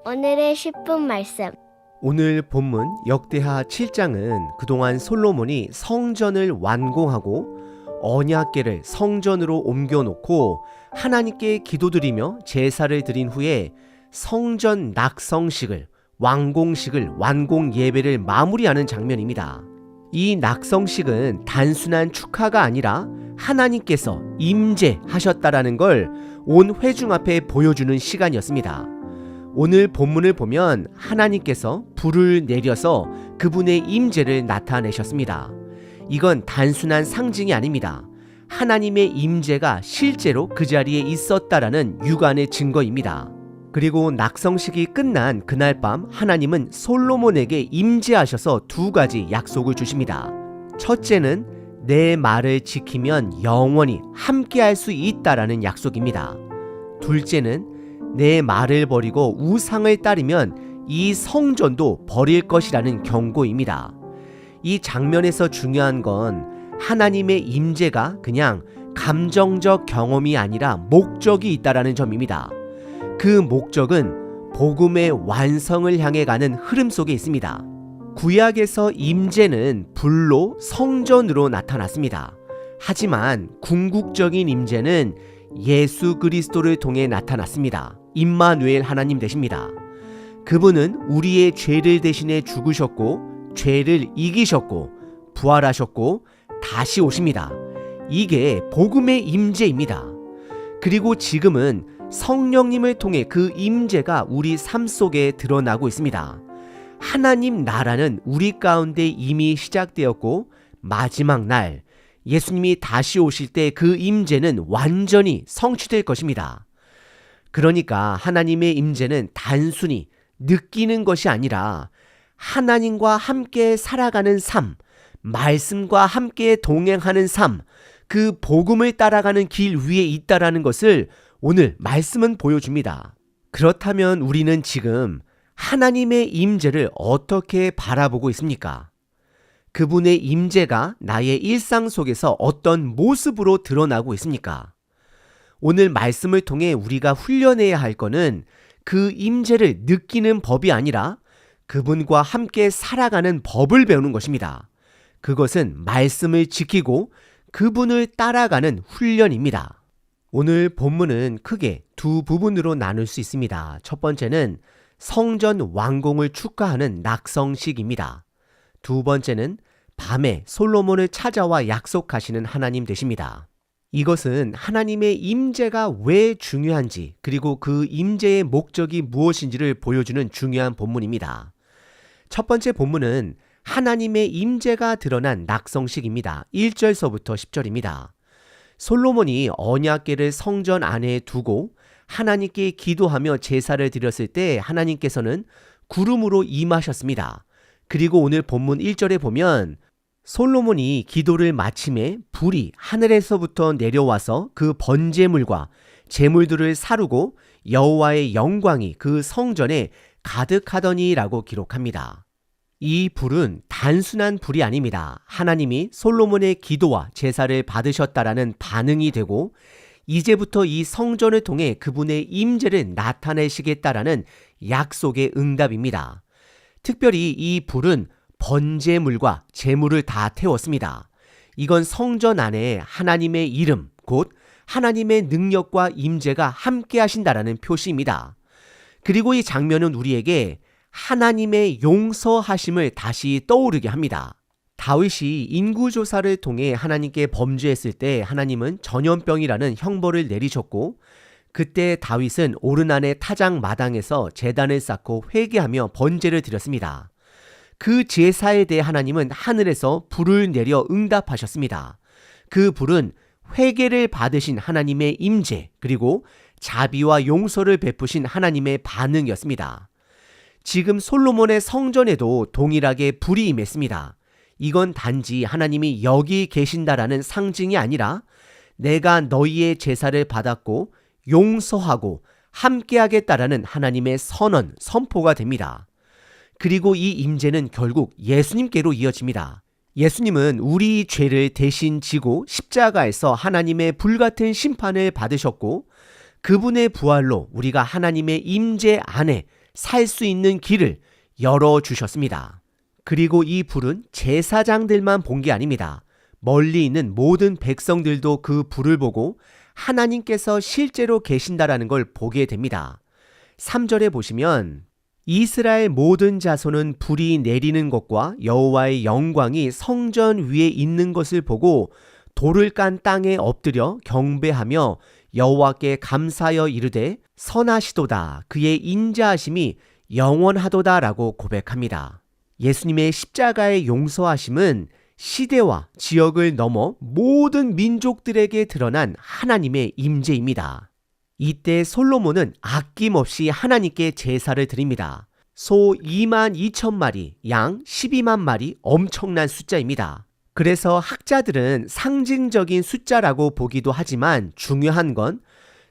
오늘의 10분 말씀. 오늘 본문 역대하 7장은 그동안 솔로몬이 성전을 완공하고 언약궤를 성전으로 옮겨놓고 하나님께 기도드리며 제사를 드린 후에 성전 낙성식을 완공 예배를 마무리하는 장면입니다. 이 낙성식은 단순한 축하가 아니라 하나님께서 임재하셨다라는 걸 온 회중 앞에 보여주는 시간이었습니다. 오늘 본문을 보면 하나님께서 불을 내려서 그분의 임재를 나타내셨습니다. 이건 단순한 상징이 아닙니다. 하나님의 임재가 실제로 그 자리에 있었다라는 유관의 증거입니다. 그리고 낙성식이 끝난 그날 밤 하나님은 솔로몬에게 임재하셔서 두 가지 약속을 주십니다. 첫째는 내 말을 지키면 영원히 함께할 수 있다라는 약속입니다. 둘째는 내 말을 버리고 우상을 따르면 이 성전도 버릴 것이라는 경고입니다. 이 장면에서 중요한 건 하나님의 임재가 그냥 감정적 경험이 아니라 목적이 있다라는 점입니다. 그 목적은 복음의 완성을 향해 가는 흐름 속에 있습니다. 구약에서 임재는 불로 성전으로 나타났습니다. 하지만 궁극적인 임재는 예수 그리스도를 통해 나타났습니다. 임마누엘 하나님 되십니다. 그분은 우리의 죄를 대신해 죽으셨고 죄를 이기셨고 부활하셨고 다시 오십니다. 이게 복음의 임재입니다. 그리고 지금은 성령님을 통해 그 임재가 우리 삶 속에 드러나고 있습니다. 하나님 나라는 우리 가운데 이미 시작되었고 마지막 날 예수님이 다시 오실 때 그 임재는 완전히 성취될 것입니다. 그러니까 하나님의 임재는 단순히 느끼는 것이 아니라 하나님과 함께 살아가는 삶, 말씀과 함께 동행하는 삶, 그 복음을 따라가는 길 위에 있다라는 것을 오늘 말씀은 보여줍니다. 그렇다면 우리는 지금 하나님의 임재를 어떻게 바라보고 있습니까? 그분의 임재가 나의 일상 속에서 어떤 모습으로 드러나고 있습니까? 오늘 말씀을 통해 우리가 훈련해야 할 것은 그 임재를 느끼는 법이 아니라 그분과 함께 살아가는 법을 배우는 것입니다. 그것은 말씀을 지키고 그분을 따라가는 훈련입니다. 오늘 본문은 크게 두 부분으로 나눌 수 있습니다. 첫 번째는 성전 완공을 축하하는 낙성식입니다. 두 번째는 밤에 솔로몬을 찾아와 약속하시는 하나님 되십니다. 이것은 하나님의 임재가 왜 중요한지 그리고 그 임재의 목적이 무엇인지를 보여주는 중요한 본문입니다. 첫 번째 본문은 하나님의 임재가 드러난 낙성식입니다. 1절서부터 10절입니다. 솔로몬이 언약궤를 성전 안에 두고 하나님께 기도하며 제사를 드렸을 때 하나님께서는 구름으로 임하셨습니다. 그리고 오늘 본문 1절에 보면 솔로몬이 기도를 마침에 불이 하늘에서부터 내려와서 그 번제물과 제물들을 사르고 여호와의 영광이 그 성전에 가득하더니라고 기록합니다. 이 불은 단순한 불이 아닙니다. 하나님이 솔로몬의 기도와 제사를 받으셨다라는 반응이 되고 이제부터 이 성전을 통해 그분의 임재를 나타내시겠다라는 약속의 응답입니다. 특별히 이 불은 번제물과 제물을 다 태웠습니다. 이건 성전 안에 하나님의 이름, 곧 하나님의 능력과 임재가 함께 하신다라는 표시입니다. 그리고 이 장면은 우리에게 하나님의 용서하심을 다시 떠오르게 합니다. 다윗이 인구조사를 통해 하나님께 범죄했을 때 하나님은 전염병이라는 형벌을 내리셨고 그때 다윗은 오르난의 타작 마당에서 제단을 쌓고 회개하며 번제를 드렸습니다. 그 제사에 대해 하나님은 하늘에서 불을 내려 응답하셨습니다. 그 불은 회개를 받으신 하나님의 임재 그리고 자비와 용서를 베푸신 하나님의 반응이었습니다. 지금 솔로몬의 성전에도 동일하게 불이 임했습니다. 이건 단지 하나님이 여기 계신다라는 상징이 아니라 내가 너희의 제사를 받았고 용서하고 함께하겠다라는 하나님의 선언, 선포가 됩니다. 그리고 이 임재는 결국 예수님께로 이어집니다. 예수님은 우리 죄를 대신 지고 십자가에서 하나님의 불같은 심판을 받으셨고 그분의 부활로 우리가 하나님의 임재 안에 살 수 있는 길을 열어주셨습니다. 그리고 이 불은 제사장들만 본 게 아닙니다. 멀리 있는 모든 백성들도 그 불을 보고 하나님께서 실제로 계신다라는 걸 보게 됩니다. 3절에 보시면 이스라엘 모든 자손은 불이 내리는 것과 여호와의 영광이 성전 위에 있는 것을 보고 돌을 깐 땅에 엎드려 경배하며 여호와께 감사하여 이르되 선하시도다 그의 인자하심이 영원하도다라고 고백합니다. 예수님의 십자가의 용서하심은 시대와 지역을 넘어 모든 민족들에게 드러난 하나님의 임재입니다. 이때 솔로몬은 아낌없이 하나님께 제사를 드립니다. 소 2만 2천 마리, 양 12만 마리, 엄청난 숫자입니다. 그래서 학자들은 상징적인 숫자라고 보기도 하지만 중요한 건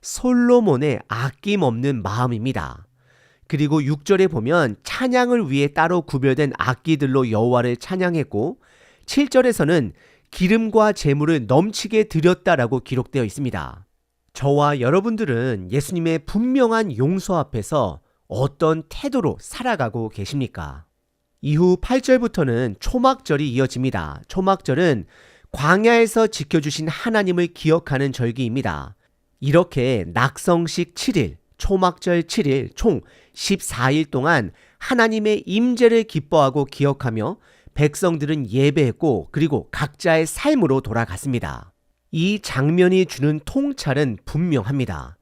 솔로몬의 아낌없는 마음입니다. 그리고 6절에 보면 찬양을 위해 따로 구별된 악기들로 여호와를 찬양했고 7절에서는 기름과 제물을 넘치게 드렸다라고 기록되어 있습니다. 저와 여러분들은 예수님의 분명한 용서 앞에서 어떤 태도로 살아가고 계십니까? 이후 8절부터는 초막절이 이어집니다. 초막절은 광야에서 지켜주신 하나님을 기억하는 절기입니다. 이렇게 낙성식 7일, 초막절 7일 총 14일 동안 하나님의 임재를 기뻐하고 기억하며 백성들은 예배했고 그리고 각자의 삶으로 돌아갔습니다. 이 장면이 주는 통찰은 분명합니다.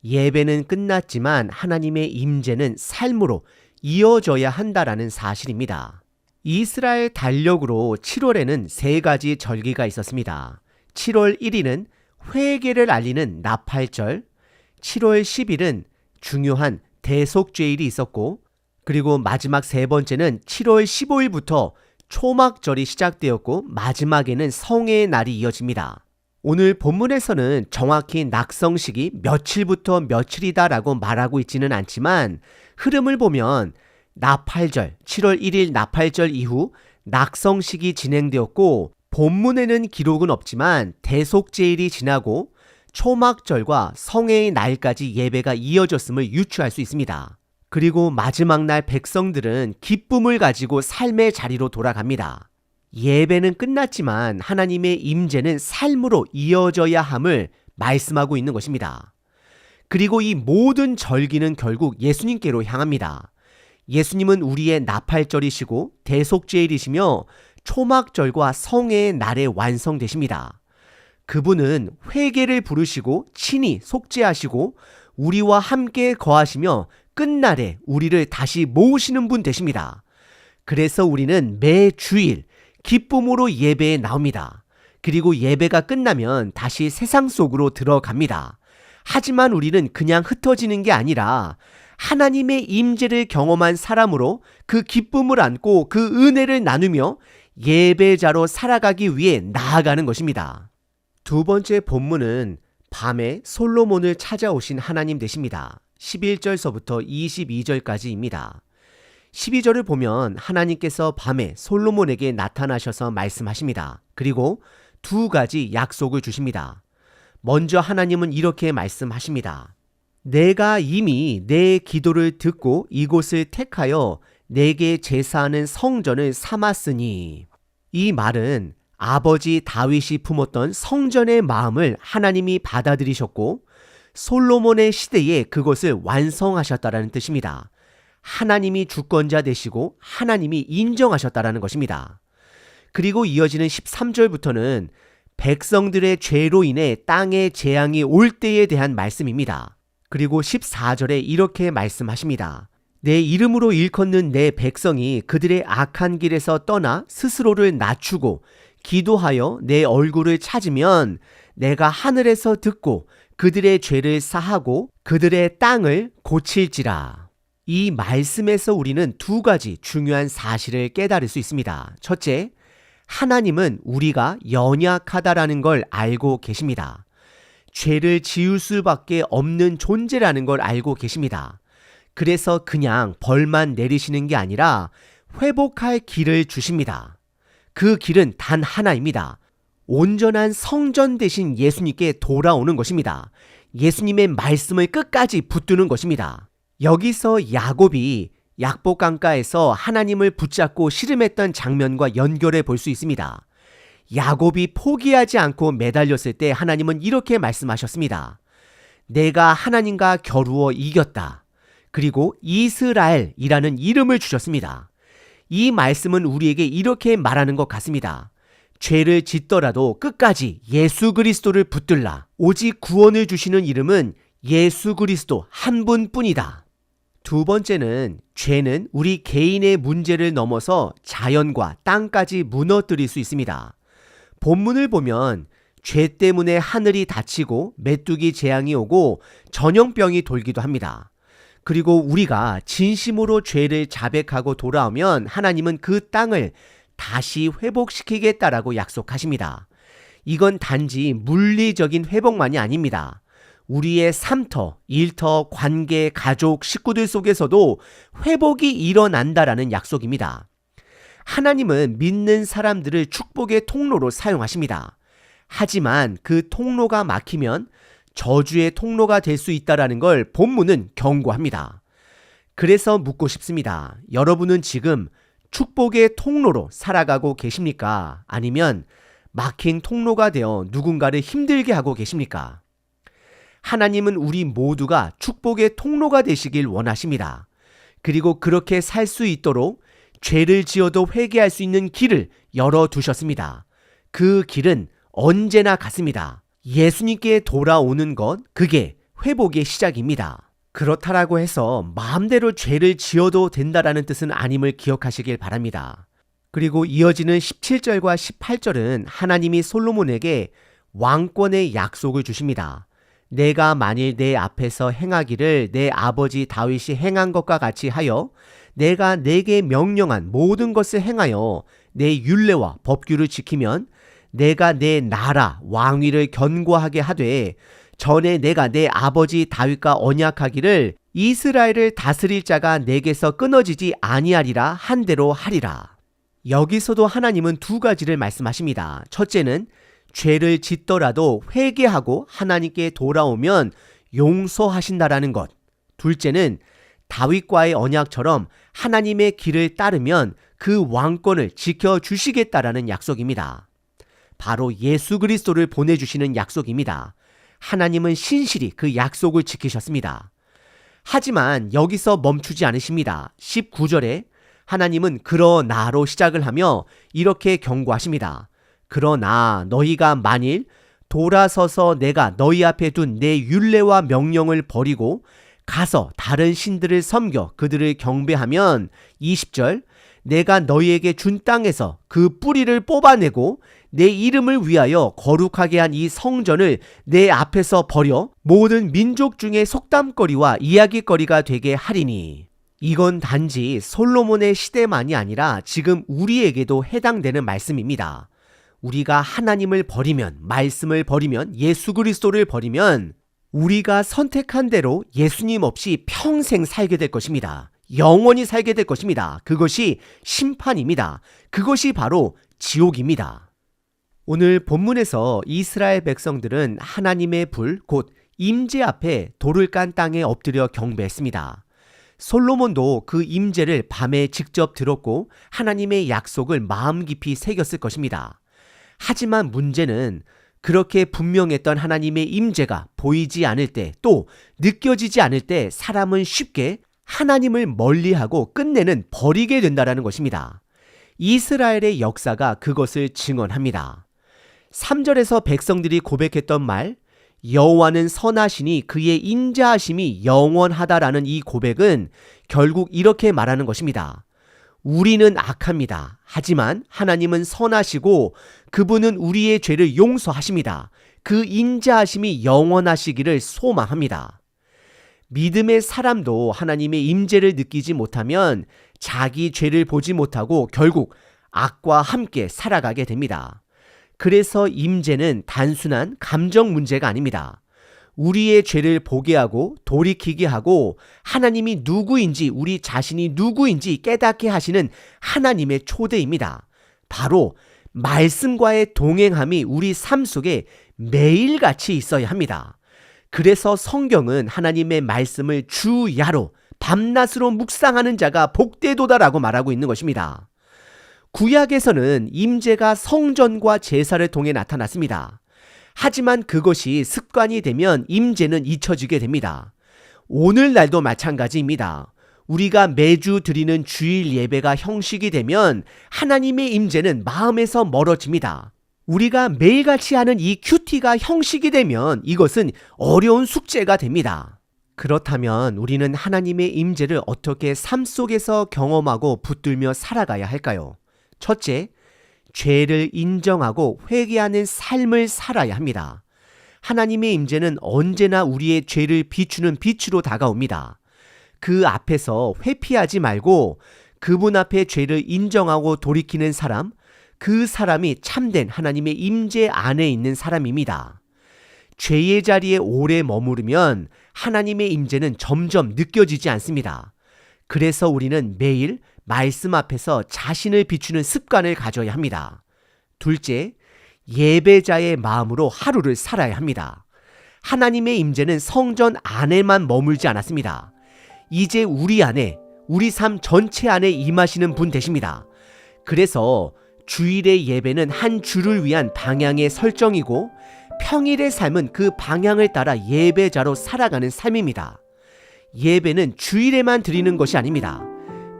예배는 끝났지만 하나님의 임재는 삶으로 이어져야 한다라는 사실입니다. 이스라엘 달력으로 7월에는 3가지 절기가 있었습니다. 7월 1일은 회개를 알리는 나팔절, 7월 10일은 중요한 대속죄일이 있었고 그리고 마지막 3번째는 7월 15일부터 초막절이 시작되었고 마지막에는 성회의 날이 이어집니다. 오늘 본문에서는 정확히 낙성식이 며칠부터 며칠이다라고 말하고 있지는 않지만 흐름을 보면 나팔절, 7월 1일 나팔절 이후 낙성식이 진행되었고 본문에는 기록은 없지만 대속죄일이 지나고 초막절과 성회의 날까지 예배가 이어졌음을 유추할 수 있습니다. 그리고 마지막 날 백성들은 기쁨을 가지고 삶의 자리로 돌아갑니다. 예배는 끝났지만 하나님의 임재는 삶으로 이어져야 함을 말씀하고 있는 것입니다. 그리고 이 모든 절기는 결국 예수님께로 향합니다. 예수님은 우리의 나팔절이시고 대속죄일이시며 초막절과 성회의 날에 완성되십니다. 그분은 회개를 부르시고 친히 속죄하시고 우리와 함께 거하시며 끝날에 우리를 다시 모으시는 분 되십니다. 그래서 우리는 매 주일 기쁨으로 예배에 나옵니다. 그리고 예배가 끝나면 다시 세상 속으로 들어갑니다. 하지만 우리는 그냥 흩어지는 게 아니라 하나님의 임재를 경험한 사람으로 그 기쁨을 안고 그 은혜를 나누며 예배자로 살아가기 위해 나아가는 것입니다. 두 번째 본문은 밤에 솔로몬을 찾아오신 하나님 되십니다. 11절서부터 22절까지입니다. 12절을 보면 하나님께서 밤에 솔로몬에게 나타나셔서 말씀하십니다. 그리고 2가지 약속을 주십니다. 먼저 하나님은 이렇게 말씀하십니다. 내가 이미 내 기도를 듣고 이곳을 택하여 내게 제사하는 성전을 삼았으니. 이 말은 아버지 다윗이 품었던 성전의 마음을 하나님이 받아들이셨고 솔로몬의 시대에 그것을 완성하셨다라는 뜻입니다. 하나님이 주권자 되시고 하나님이 인정하셨다라는 것입니다. 그리고 이어지는 13절부터는 백성들의 죄로 인해 땅에 재앙이 올 때에 대한 말씀입니다. 그리고 14절에 이렇게 말씀하십니다. 내 이름으로 일컫는 내 백성이 그들의 악한 길에서 떠나 스스로를 낮추고 기도하여 내 얼굴을 찾으면 내가 하늘에서 듣고 그들의 죄를 사하고 그들의 땅을 고칠지라. 이 말씀에서 우리는 2가지 중요한 사실을 깨달을 수 있습니다. 첫째, 하나님은 우리가 연약하다라는 걸 알고 계십니다. 죄를 지을 수밖에 없는 존재라는 걸 알고 계십니다. 그래서 그냥 벌만 내리시는 게 아니라 회복할 길을 주십니다. 그 길은 단 하나입니다. 온전한 성전 대신 예수님께 돌아오는 것입니다. 예수님의 말씀을 끝까지 붙드는 것입니다. 여기서 야곱이 약복 강가에서 하나님을 붙잡고 씨름했던 장면과 연결해 볼 수 있습니다. 야곱이 포기하지 않고 매달렸을 때 하나님은 이렇게 말씀하셨습니다. 내가 하나님과 겨루어 이겼다. 그리고 이스라엘이라는 이름을 주셨습니다. 이 말씀은 우리에게 이렇게 말하는 것 같습니다. 죄를 짓더라도 끝까지 예수 그리스도를 붙들라. 오직 구원을 주시는 이름은 예수 그리스도 한 분뿐이다. 두 번째는 죄는 우리 개인의 문제를 넘어서 자연과 땅까지 무너뜨릴 수 있습니다. 본문을 보면 죄 때문에 하늘이 닫히고 메뚜기 재앙이 오고 전염병이 돌기도 합니다. 그리고 우리가 진심으로 죄를 자백하고 돌아오면 하나님은 그 땅을 다시 회복시키겠다라고 약속하십니다. 이건 단지 물리적인 회복만이 아닙니다. 우리의 삶터, 일터, 관계, 가족, 식구들 속에서도 회복이 일어난다라는 약속입니다. 하나님은 믿는 사람들을 축복의 통로로 사용하십니다. 하지만 그 통로가 막히면 저주의 통로가 될 수 있다는 걸 본문은 경고합니다. 그래서 묻고 싶습니다. 여러분은 지금 축복의 통로로 살아가고 계십니까? 아니면 막힌 통로가 되어 누군가를 힘들게 하고 계십니까? 하나님은 우리 모두가 축복의 통로가 되시길 원하십니다. 그리고 그렇게 살 수 있도록 죄를 지어도 회개할 수 있는 길을 열어두셨습니다. 그 길은 언제나 같습니다. 예수님께 돌아오는 것, 그게 회복의 시작입니다. 그렇다라고 해서 마음대로 죄를 지어도 된다라는 뜻은 아님을 기억하시길 바랍니다. 그리고 이어지는 17절과 18절은 하나님이 솔로몬에게 왕권의 약속을 주십니다. 내가 만일 내 앞에서 행하기를 내 아버지 다윗이 행한 것과 같이 하여 내가 내게 명령한 모든 것을 행하여 내 율례와 법규를 지키면 내가 내 나라 왕위를 견고하게 하되 전에 내가 내 아버지 다윗과 언약하기를 이스라엘을 다스릴 자가 내게서 끊어지지 아니하리라 한 대로 하리라. 여기서도 하나님은 두 가지를 말씀하십니다. 첫째는 죄를 짓더라도 회개하고 하나님께 돌아오면 용서하신다라는 것. 둘째는 다윗과의 언약처럼 하나님의 길을 따르면 그 왕권을 지켜주시겠다라는 약속입니다. 바로 예수 그리스도를 보내주시는 약속입니다. 하나님은 신실히 그 약속을 지키셨습니다. 하지만 여기서 멈추지 않으십니다. 19절에 하나님은 그러나로 시작을 하며 이렇게 경고하십니다. 그러나 너희가 만일 돌아서서 내가 너희 앞에 둔 내 율례와 명령을 버리고 가서 다른 신들을 섬겨 그들을 경배하면 20절 내가 너희에게 준 땅에서 그 뿌리를 뽑아내고 내 이름을 위하여 거룩하게 한 이 성전을 내 앞에서 버려 모든 민족 중에 속담거리와 이야기거리가 되게 하리니. 이건 단지 솔로몬의 시대만이 아니라 지금 우리에게도 해당되는 말씀입니다. 우리가 하나님을 버리면, 말씀을 버리면, 예수 그리스도를 버리면 우리가 선택한 대로 예수님 없이 평생 살게 될 것입니다. 영원히 살게 될 것입니다. 그것이 심판입니다. 그것이 바로 지옥입니다. 오늘 본문에서 이스라엘 백성들은 하나님의 불, 곧 임재 앞에 돌을 깐 땅에 엎드려 경배했습니다. 솔로몬도 그 임재를 밤에 직접 들었고 하나님의 약속을 마음 깊이 새겼을 것입니다. 하지만 문제는 그렇게 분명했던 하나님의 임재가 보이지 않을 때, 또 느껴지지 않을 때 사람은 쉽게 하나님을 멀리하고 끝내는 버리게 된다는 것입니다. 이스라엘의 역사가 그것을 증언합니다. 3절에서 백성들이 고백했던 말, 여호와는 선하시니 그의 인자하심이 영원하다라는 이 고백은 결국 이렇게 말하는 것입니다. 우리는 악합니다. 하지만 하나님은 선하시고 그분은 우리의 죄를 용서하십니다. 그 인자하심이 영원하시기를 소망합니다. 믿음의 사람도 하나님의 임재를 느끼지 못하면 자기 죄를 보지 못하고 결국 악과 함께 살아가게 됩니다. 그래서 임재는 단순한 감정 문제가 아닙니다. 우리의 죄를 보게 하고 돌이키게 하고 하나님이 누구인지, 우리 자신이 누구인지 깨닫게 하시는 하나님의 초대입니다. 바로 말씀과의 동행함이 우리 삶 속에 매일같이 있어야 합니다. 그래서 성경은 하나님의 말씀을 주야로 밤낮으로 묵상하는 자가 복되도다라고 말하고 있는 것입니다. 구약에서는 임재가 성전과 제사를 통해 나타났습니다. 하지만 그것이 습관이 되면 임재는 잊혀지게 됩니다. 오늘날도 마찬가지입니다. 우리가 매주 드리는 주일 예배가 형식이 되면 하나님의 임재는 마음에서 멀어집니다. 우리가 매일같이 하는 이 큐티가 형식이 되면 이것은 어려운 숙제가 됩니다. 그렇다면 우리는 하나님의 임재를 어떻게 삶 속에서 경험하고 붙들며 살아가야 할까요? 첫째, 죄를 인정하고 회개하는 삶을 살아야 합니다. 하나님의 임재는 언제나 우리의 죄를 비추는 빛으로 다가옵니다. 그 앞에서 회피하지 말고 그분 앞에 죄를 인정하고 돌이키는 사람, 그 사람이 참된 하나님의 임재 안에 있는 사람입니다. 죄의 자리에 오래 머무르면 하나님의 임재는 점점 느껴지지 않습니다. 그래서 우리는 매일 말씀 앞에서 자신을 비추는 습관을 가져야 합니다. 둘째, 예배자의 마음으로 하루를 살아야 합니다. 하나님의 임재는 성전 안에만 머물지 않았습니다. 이제 우리 안에, 우리 삶 전체 안에 임하시는 분 되십니다. 그래서 주일의 예배는 한 주를 위한 방향의 설정이고 평일의 삶은 그 방향을 따라 예배자로 살아가는 삶입니다. 예배는 주일에만 드리는 것이 아닙니다.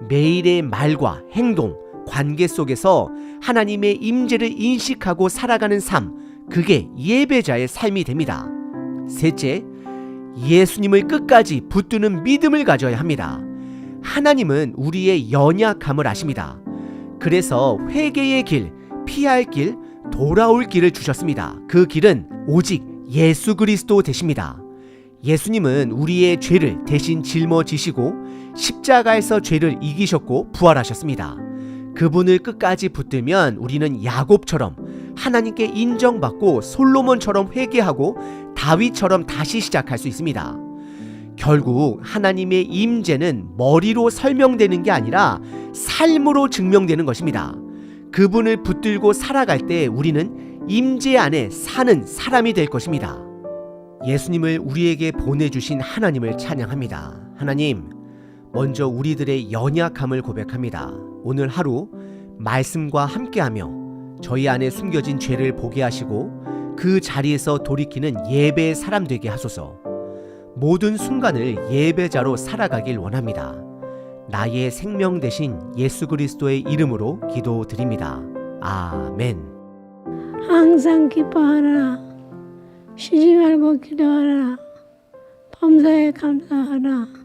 매일의 말과 행동, 관계 속에서 하나님의 임재를 인식하고 살아가는 삶, 그게 예배자의 삶이 됩니다. 셋째, 예수님을 끝까지 붙드는 믿음을 가져야 합니다. 하나님은 우리의 연약함을 아십니다. 그래서 회개의 길, 피할 길, 돌아올 길을 주셨습니다. 그 길은 오직 예수 그리스도 되십니다. 예수님은 우리의 죄를 대신 짊어지시고 십자가에서 죄를 이기셨고 부활하셨습니다. 그분을 끝까지 붙들면 우리는 야곱처럼 하나님께 인정받고 솔로몬처럼 회개하고 다윗처럼 다시 시작할 수 있습니다. 결국 하나님의 임재는 머리로 설명되는 게 아니라 삶으로 증명되는 것입니다. 그분을 붙들고 살아갈 때 우리는 임재 안에 사는 사람이 될 것입니다. 예수님을 우리에게 보내주신 하나님을 찬양합니다. 하나님, 먼저 우리들의 연약함을 고백합니다. 오늘 하루 말씀과 함께하며 저희 안에 숨겨진 죄를 보게 하시고 그 자리에서 돌이키는 예배의 사람 되게 하소서. 모든 순간을 예배자로 살아가길 원합니다. 나의 생명 되신 예수 그리스도의 이름으로 기도드립니다. 아멘. 항상 기뻐하라. 쉬지 말고 기도하라. 범사에 감사하라.